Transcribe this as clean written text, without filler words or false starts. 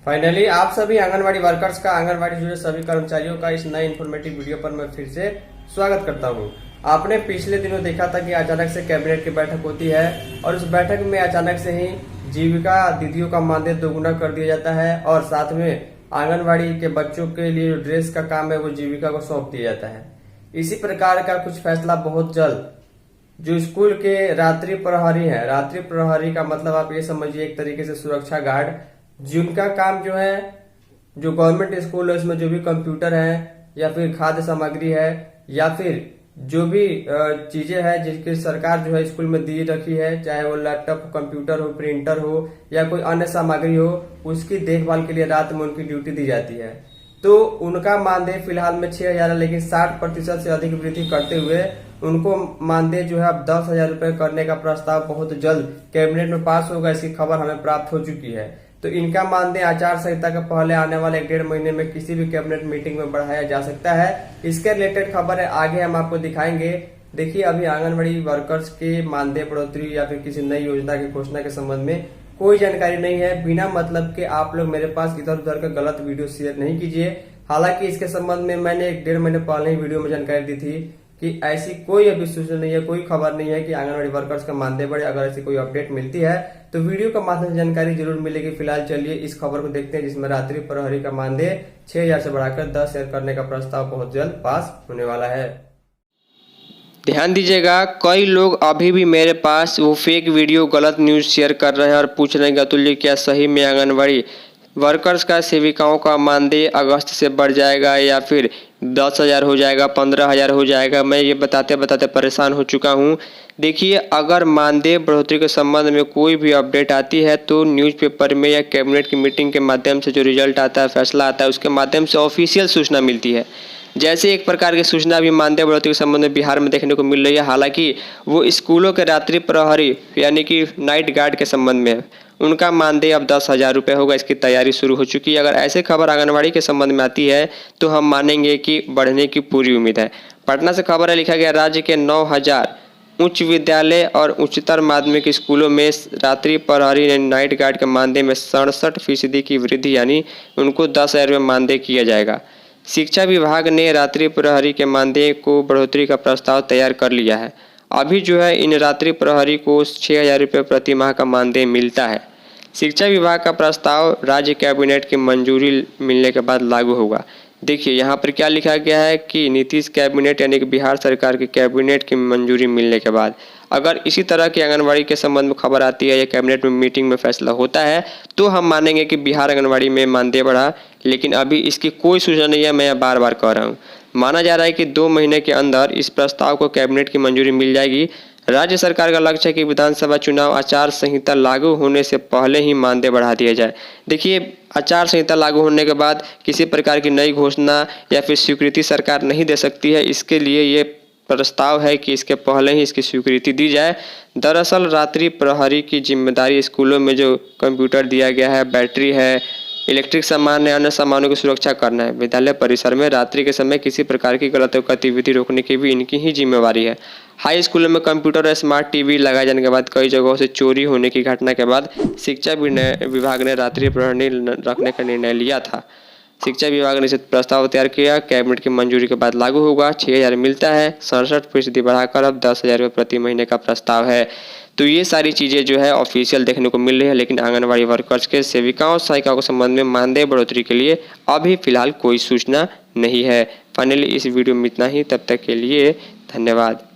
Finally आप सभी anganwadi workers का, आंगनवाड़ी जुड़े सभी कर्मचारियों का इस नए इन्फॉर्मेटिव वीडियो पर मैं फिर से स्वागत करता हूं। आपने पिछले दिनों देखा था कि अचानक से कैबिनेट की बैठक होती है और उस बैठक में अचानक से ही जीविका दीदियों का मानदेय दोगुना कर दिया जाता है और साथ में आंगनवाड़ी के बच्चों के लिए जो ड्रेस का काम है वो जीविका को सौंप दिया जाता है। इसी प्रकार का कुछ फैसला बहुत जल्द जो स्कूल के रात्रि प्रहरी है, रात्रि प्रहरी का मतलब आप ये समझिए एक तरीके से सुरक्षा गार्ड, जिनका काम जो है, जो गवर्नमेंट स्कूल है उसमें जो भी कंप्यूटर है या फिर खाद्य सामग्री है या फिर जो भी चीजें हैं जिसकी सरकार जो है स्कूल में दी रखी है, चाहे वो लैपटॉप कंप्यूटर हो, प्रिंटर हो या कोई अन्य सामग्री हो, उसकी देखभाल के लिए रात में उनकी ड्यूटी दी जाती है। तो उनका मानदेय फिलहाल में 6,000 है, लेकिन 60% से अधिक वृद्धि करते हुए उनको मानदेय जो है अब 10,000 रुपए करने का प्रस्ताव बहुत जल्द कैबिनेट में पास होगा, इसकी खबर हमें प्राप्त हो चुकी है। तो इनका मानदेय आचार संहिता के पहले आने वाले 1.5 महीने में किसी भी कैबिनेट मीटिंग में बढ़ाया जा सकता है। इसके रिलेटेड खबर है, आगे हम आपको दिखाएंगे। देखिए, अभी आंगनबाड़ी वर्कर्स के मानदेय बढ़ोतरी या फिर किसी नई योजना की घोषणा के संबंध में कोई जानकारी नहीं है। बिना मतलब के आप लोग मेरे पास इधर उधर का गलत वीडियो शेयर नहीं कीजिए। हालांकि इसके संबंध में मैंने 1.5 महीने पहले ही वीडियो में जानकारी दी थी कि ऐसी कोई अभी सूचना नहीं है, कोई खबर नहीं है कि आंगनबाड़ी वर्कर्स का मानदेय बढ़े। अगर ऐसी कोई अपडेट मिलती है तो वीडियो के माध्यम से जानकारी जरूर मिलेगी। फिलहाल चलिए इस खबर को देखते हैं, जिसमें रात्रि प्रहरी का मानदेय 6,000 से बढ़ाकर 10,000 करने का प्रस्ताव बहुत जल्द पास होने वाला है। ध्यान दीजिएगा, कई लोग अभी भी मेरे पास वो फेक वीडियो, गलत न्यूज़ शेयर कर रहे हैं और पूछ रहे हैं कि अतुल्य क्या सही में आंगनबाड़ी वर्कर्स का, सेविकाओं का मानदेय अगस्त से बढ़ जाएगा या फिर 10,000 हो जाएगा, 15,000 हो जाएगा। मैं ये बताते बताते परेशान हो चुका हूँ। देखिए, अगर मानदेय बढ़ोतरी के संबंध में कोई भी अपडेट आती है तो न्यूज़पेपर में या कैबिनेट की मीटिंग के माध्यम से जो रिजल्ट आता है, फैसला आता है, उसके माध्यम से ऑफिशियल सूचना मिलती है। जैसे एक प्रकार की सूचना भी मानदेय बढ़ोतरी के संबंध में बिहार में देखने को मिल रही है। हालांकि वो स्कूलों के रात्रि प्रहरी यानी कि नाइट गार्ड के संबंध में है। उनका मानदेय अब 10,000 रुपये होगा, इसकी तैयारी शुरू हो चुकी है। अगर ऐसे खबर आंगनबाड़ी के संबंध में आती है तो हम मानेंगे कि बढ़ने की पूरी उम्मीद है। पटना से खबर है, लिखा गया राज्य के 9,000 उच्च विद्यालय और उच्चतर माध्यमिक स्कूलों में रात्रि प्रहरी नाइट गार्ड के मानदेय में 67% की वृद्धि यानी उनको 10,000 रुपये मानदेय किया जाएगा। शिक्षा विभाग ने रात्रि प्रहरी के मानदेय को बढ़ोतरी का प्रस्ताव तैयार कर लिया है। अभी जो है इन रात्रि प्रहरी को 6,000 रुपये प्रति माह का मानदेय मिलता है। शिक्षा विभाग का प्रस्ताव राज्य कैबिनेट की मंजूरी मिलने के बाद लागू होगा। देखिए यहाँ पर क्या लिखा गया है कि नीतीश कैबिनेट यानी कि बिहार सरकार के कैबिनेट की मंजूरी मिलने के बाद अगर इसी तरह की आंगनबाड़ी के संबंध में खबर आती है या कैबिनेट में मीटिंग में फैसला होता है तो हम मानेंगे कि बिहार आंगनबाड़ी में मानदेय बढ़ा। लेकिन अभी इसकी कोई सूचना नहीं है। मैं बार बार कह रहा हूँ, माना जा रहा है कि 2 महीने के अंदर इस प्रस्ताव को कैबिनेट की मंजूरी मिल जाएगी। राज्य सरकार का लक्ष्य है कि विधानसभा चुनाव आचार संहिता लागू होने से पहले ही मानदेय बढ़ा दिया जाए। देखिए, आचार संहिता लागू होने के बाद किसी प्रकार की नई घोषणा या फिर स्वीकृति सरकार नहीं दे सकती है। इसके लिए ये प्रस्ताव है कि इसके पहले ही इसकी स्वीकृति दी जाए। दरअसल रात्रि प्रहरी की जिम्मेदारी स्कूलों में जो कंप्यूटर दिया गया है, बैटरी है, इलेक्ट्रिक सामान है, अन्य सामानों की सुरक्षा करना है। विद्यालय परिसर में रात्रि के समय किसी प्रकार की गलत गतिविधि रोकने की भी इनकी ही जिम्मेवारी है। हाई स्कूलों में कंप्यूटर और स्मार्ट टीवी लगाए जाने के बाद कई जगहों से चोरी होने की घटना के बाद शिक्षा विभाग ने रात्रि प्रहरी रखने का निर्णय लिया था। शिक्षा विभाग ने इसे प्रस्ताव तैयार किया, कैबिनेट की मंजूरी के बाद लागू होगा। 6,000 मिलता है, 67% बढ़ाकर अब 10,000 रुपये प्रति महीने का प्रस्ताव है। तो ये सारी चीज़ें जो है ऑफिशियल देखने को मिल रही है। लेकिन आंगनबाड़ी वर्कर्स के, सेविकाओं, सहायिकाओं के संबंध में मानदेय बढ़ोतरी के लिए अभी फिलहाल कोई सूचना नहीं है। फाइनली इस वीडियो में इतना ही। तब तक के लिए धन्यवाद।